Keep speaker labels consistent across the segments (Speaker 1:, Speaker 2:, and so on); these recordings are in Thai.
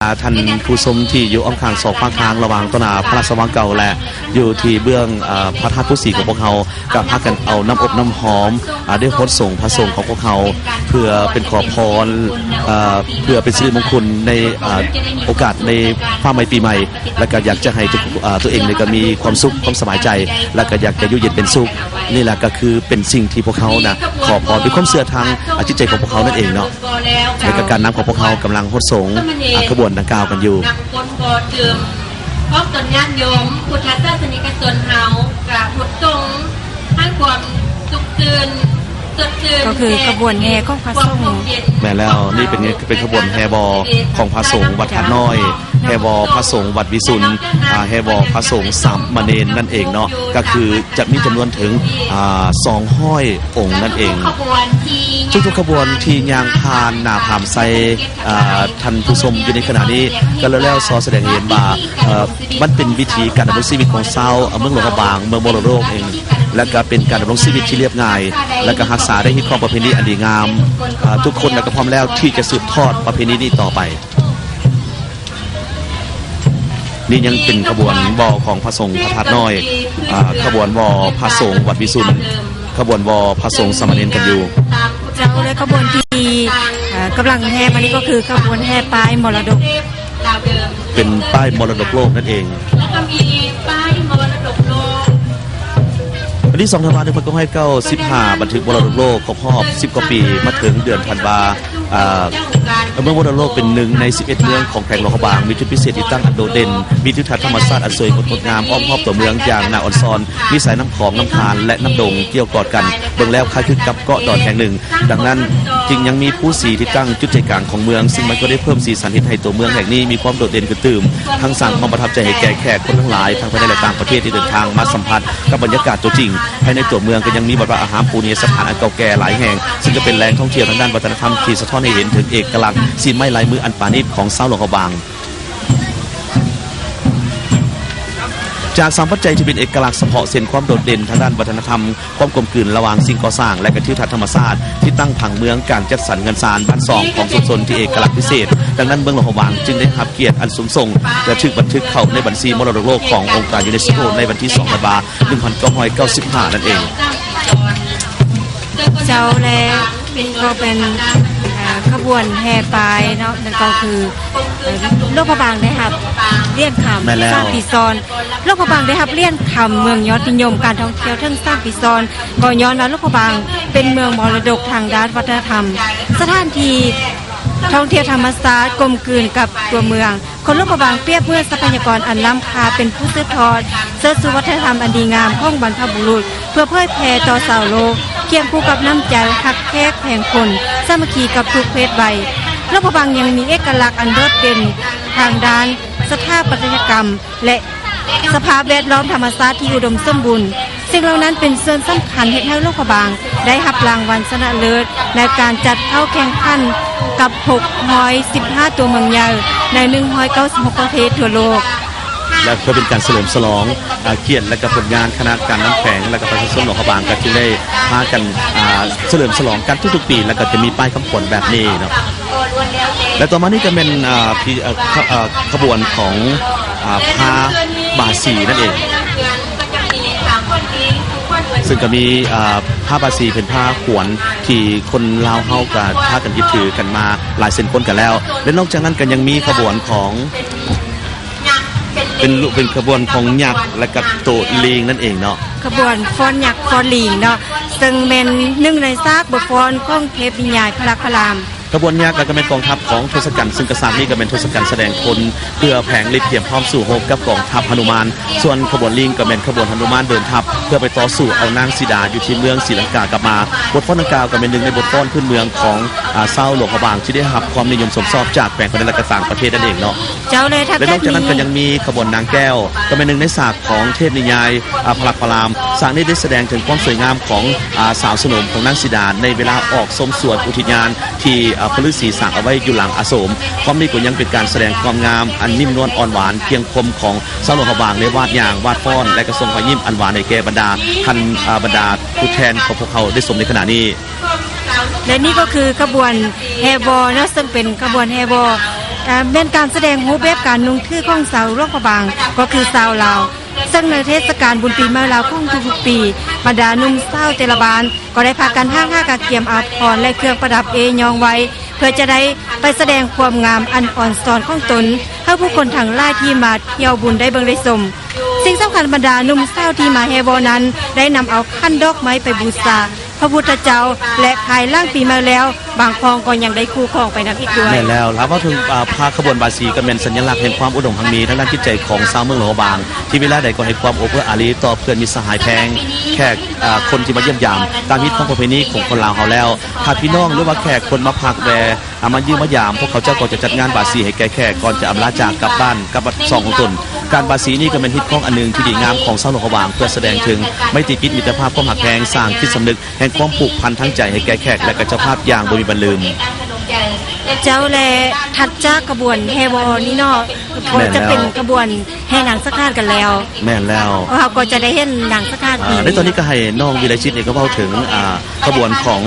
Speaker 1: ท่านผู้ชมที่อยู่อ้อมข้างสองข้างทางระหว่างต้นนาพระราชวังเก่าและอยู่ที่เบื้องพระธาตุผู้ศรีของพวกเขากับพากันเอาน้ำอบน้ำหอมได้พดส่งพระสงฆ์ของพวกเขาเพื่อเป็นขอพรเพื่อเป็นสิริมงคลในโอกาสในฟ้าใหม่ปีใหม่และก็อยากจะให้ตัวเองก็มีความสุขความสบายใจและก็อยากจะอยู่เย็นเป็นสุขนี่แหละก็คือเป็นสิ่งที่พวกเขานะขอพรเป็นความเชื่อทางจิตใจของพวกเขานั่นเองเนาะในการนำของพวกเขากำลังพดส่งขบวนดังกล่าวกันอยู่
Speaker 2: นำคนบ่ดื่มพร้อมตนญาติโยมพุทธศาสนิกชนเฮากราบพุทธทรงให้ความสุขตื่นสดชื่น
Speaker 3: ก็คือขบวนแห่ของพระสงฆ์
Speaker 1: แม่แล้วนี่เป็นขบวนแห่บอของพระสงฆ์วัดท่าน้อยแห่บอพระสงฆ์วัดวิสุทธิ์แห่บอพระสงฆ์สามเณรนั่นเองเนาะก็คือจะมีจำนวนถึง200 องค์นั่นเองทุกขบวนที่ยางพานหน้าผามไซท่านผู้ชมอยู่ในขณะนี้ก็แล้วซอแสดงเห็นว่ามันเป็นวิธีการดำรงชีวิตของชาวเมืองหลวงพระบางเมืองมรดกเองและก็เป็นการดำรงชีวิตที่เรียบง่ายและก็รักษาได้ที่ครองประเพณีอันดีงามทุกคนและก็พร้อมแล้วที่จะสืบทอดประเพณีนี้ต่อไปนี่ยังเป็นขบวนวอของพระสงฆ์พระธาตุน้อยขบวนวอพระสงฆ์วัดวิสุทธิ์ขบวนวอพระสงฆ์สามเณรกันอยู่
Speaker 3: เจ้าและขบวนที่กำลังแห่มานี้ก็คือขบวนแห่ป้ายมรดก
Speaker 1: เป็นป้ายมรดกโลกนั่นเอง
Speaker 2: แล้วก็มีป้ายมรดกโลก
Speaker 1: วันที่2 ธันวาคมก็ให้95บันทึกมรดกโลกครบรอบ10 กว่าปีมาถึงเดือนธันวาเมืองมรดกโลกเป็นหนึ่งใน11เมืองของแขวงหลวงพระบางมีจุดพิเศษที่ตั้งอันโดดเด่นมีทิวทัศน์ธรรมชาติอันสวยงดงามอ้อมรอบตัวเมืองอย่างนาอ่อนซอนมีสายน้ำของน้ำคานและน้ำดงเกี่ยวกอดกันเบื้องแล้วคล้ายคลึงกับเกาะดอนแห่งหนึ่งดังนั้นจึงยังมีผู้สีที่ตั้งจุดใจกลางของเมืองซึ่งมันก็ได้เพิ่มสีสันให้ตัวเมืองแห่งนี้มีความโดดเด่นกระตืมทั้งสร้างความประทับใจให้แก่แขกคนทั้งหลายทั้งภายในและต่างประเทศที่เดินทางมาสัมผัสกับบรรยากาศตัวจริงภายในตัวเมืองก็ยังมีบรรดาอาหารปูเนียสถานอันเก่าแก่หลายแห่งซึ่งก็เป็นแหล่งท่องเที่ยวทางด้านวัฒนธรรมที่สะท้อนให้เห็นถึงเอกลักษณ์สีไม้ลายมืออันปราณีตของชาวหลวงพระบางจาก3 ปัจจัยที่เป็นเอกลักษณ์เฉพาะเส้นความโดดเด่นทางด้านวัฒนธรรมความกลมกลืนระหว่างสิ่งก่อสร้างและทิวทัศน์ธรรมชาติที่ตั้งผังเมืองการจัดสรรเงินสารบ้านซองของชุมชนที่เอกลักษณ์พิเศษดังนั้นเมืองหลวงพระบางจึงได้รับเกียรติอันสูงส่งและถูกบันทึกเข้าในบัญชีมรดกโลกขององค์การยูเนสโกในวันที่2 ธันวาคม 1995 นั่นเอง
Speaker 3: เจ้าและก็เป็นขบวนแห่ปลายเนาะนั่นก็คือโลกพระบางได้ครับเลี่ยนคำสร้างปีซอนโลกพระบางได้ครับเลี่ยนคำเมืองยอดนิยมการท่องเที่ยวทั้งสร้างปีซอนก็ย้อนว่าโลกพระบางเป็นเมืองมรดกทางด้านวัฒนธรรมสถานที่ท่องเที่ยวธรรมชาติกลมกลืนกับตัวเมืองคนโลกพระบางเปรียบเมื่อทรัพยากรอันล้ำค่าเป็นผู้สืบทอดเชิดชูวัฒนธรรมอันดีงามของบรรพบุรุษเพื่อเผยแผ่ต่อชาวโลกเคียงคู่กับน้ำใจฮักแขกแห่งคนสามัคคีกับทุกเพศวัยโลกพระบางยังมีเอกลักษณ์อันโดดเด่นทางด้านสถาปัตยกรรมและสภาพแวดล้อมธรรมชาติที่อุดมสมบูรณ์สิ่งเหล่านั้นเป็นส่วนสำคัญเฮ็ดให้โลกพระบางได้รับรางวัลชนะเลิศในการจัดเข้าแข่งขันกับ615ตัวเมืองใหญ่ใน196ประเทศทั่วโลก
Speaker 1: และเพื่อเป็นการเฉลิมฉลองเกียรติและกับผลงานคณะการน้ำแข็งและกับประชาชนหลวงพระบางก็จึงได้พากันเฉลิมฉลองกันทุกๆปีแล้วก็จะมีป้ายคำขวัญแบบนี้เนาะและต่อมานี่ก็เป็นขบวนของพาบาสีนั่นเองซึ่งก็มีผ้าบาสีเป็นผ้าขวนที่คนลาวเฮากับผ้ากันยึดถือกันมาหลายเส้นคนกันแล้วและนอกจากนั้นก็ยังมีขบวนของเป็นขบวนของยักษ์และกับโตลิงนั่นเองเนาะ
Speaker 3: ขบวนฟ้อนยักษ์ฟ้อนลิงเนาะซึ่งเป็นหนึ่งในซากบทฟ้อนของเทพนิยายพระลักษณ์พระราม
Speaker 1: ขบวนยักษ์ก็เป็นกองทัพของทศกัณฐ์ซึ่งกษัตริย์นี้ก็เป็นทศกัณฐ์แสดงคนเพื่อแผงฤทธิ์เตรียมพร้อมสู่โฮกับกองทัพหนุมานส่วนขบวนลิงก็เป็นขบวนหนุมานเดินทัพเพื่อไปต่อสู้เอานางสีดาอยู่ที่เมืองศรีลังกากลับมาบทฟ้อนดังกล่าวก็เป็นหนึ่งในบทฟ้อนพื้นเมืองของชาวหลวงพระบางที่ได้รับความนิยมสมชอบจากแขวงคนในและต่างประเทศนั่นเองเนาะ
Speaker 3: เจ้าเลย
Speaker 1: และนอกจากนั้นก็ยังมีขบวนนางแก้วก็เป็นหนึ่งในฉากของเทพนิยายพระลักษณ์พระรามฉากนี้ได้แสดงถึงความสวยงามของสาวสนมของนางสีดาในเวลาออกชมสวนอุทยานที่พระฤาษีสั่งเอาไว้อยู่หลังอาโศกพร้อมนี้ก็ยังเป็นการแสดงความงามอันนิ่มนวลอ่อนหวานเพียงคมของชาวหลวงพระบางในวาดอย่างวาดฟ้อนและกระทรงพยิ้มอันหวานในแก่บรรดาท่านบรรดาผู้แทนของพวกเขาได้ชมในขณะนี้
Speaker 3: และนี่ก็คือขบวนแฮบอนะซึ่งเป็นขบวนแฮบอ เป็นการแสดงรูปแบบการนุ่งคือของชาวหลวงพระบางก็คือชาวลาวซึ่งในเทศกาลบุญปีใหม่ลาวของทุกๆปีบรรดาหนุ่มสาวแต่ละบ้านก็ได้พากันห้างผ้ากาเกียมอาภรณ์และเครื่องประดับเอยองไว้เพื่อจะได้ไปแสดงความงามอันอ่อนซ้อนของตนให้ผู้คนทั้งหลายที่มาเที่ยวบุญได้เบิ่งได้ชมสิ่งสำคัญบรรดาหนุ่มสาวที่มาแห่บอนั้นได้นำเอาขั้นดอกไม้ไปบูชาพระพุทธเจ้าและภายล่างปีมาแล้วบางพองก็ยังได้คู่ครองไปนับอีกด้วย
Speaker 1: แม่แล้วถามว่าถึงพาขบวนบาสีก็เป็นสัญลักษณ์แห่งความอุดมพังมีทั้งด้านจิตใจของชาวเมืองหลวงพระบางที่เวลาใดก็ให้ความอบอุ่นอารีต่อเพื่อนมิตรสหายแพงแขกคนที่มาเยี่ยมยามตามฮิตของประเพณีของคนลาวเฮาแล้วถ้าพี่น้องหรือว่าแขกคนมาพักแวร์มายืมมายามพวกเขาเจ้าก็จะจัดงานบาสีให้แก่แขกก่อนจะอำลาจากกลับบ้านกับซองของตนการบาสีนี่ก็เป็นฮิตของอันนึงที่ดีงามของชาวหลวงพระบางเพื่อแสดงถึงไมตรีจิตมิตรภาพความหักแพงสร้างจิตสำนึกแห่งความผูกพันทั้งใจให้แก่แขกและกับเจ้าภาพอย่างบ่มีบรรลืม
Speaker 3: เจ้าแลถัดจากกระบวนแฮวอนี่เนาะก็จะเป็นกระบวนแห่หนังสักคาดกันแล้ว
Speaker 1: แม่นแล้ว
Speaker 3: เราก็จะได้เห็นหนังสักคาด
Speaker 1: ในตอนนี้ก็ให้น้องวิไลชิตเองก็เล่าถึงกระบวนของ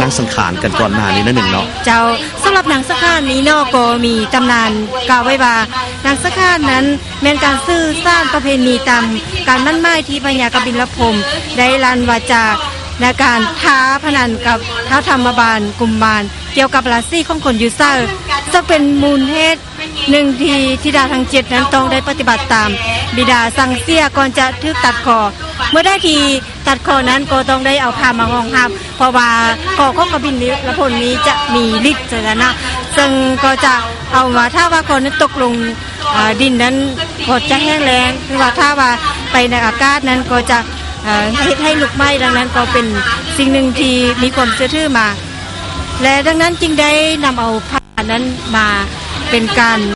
Speaker 1: นางสังขารกันก่อนหน้านี้นั่นหนึ่งเนาะ
Speaker 3: เจ้าสำหรับหนังสักคาดนี้เนาะก็มีตำนานกล่าวไว้ว่าหนังสักคาดนั้นเป็นการซื่อสร้างประเพณีตามการมั่นหมายที่พญากบิลพรหมได้ลั่นวาจาในการท้าพนันกับท้าวธรรมบาลกุมมารเกี่ยวกับราศีของคนยูเซอร์จะเป็นมูลเหตุหนึ่งที่ธิดาทั้ง7นั้นต้องได้ปฏิบัติตามบิดาสั่งเสียก่อนจะถึกตัดคอเมื่อได้ทีตัดคอนั้นก็ต้องได้เอาผ้ามาห่องห้ามเพราะว่าคอของกบิลพรหมนี้จะมีฤทธิ์นะซึ่งก็จะเอามาถ้าว่าคนนั้นตกลงดินนั้นก็จะแห้งแล้งหรือว่าถ้าว่าไปในอากาศนั้นก็จะให้ลุกไหม้ดังนั้นก็เป็นสิ่งหนึ่งที่มีความเชื่อถือมาและดังนั้นจึงได้นำเอาผ้านั้นมาเป็นการ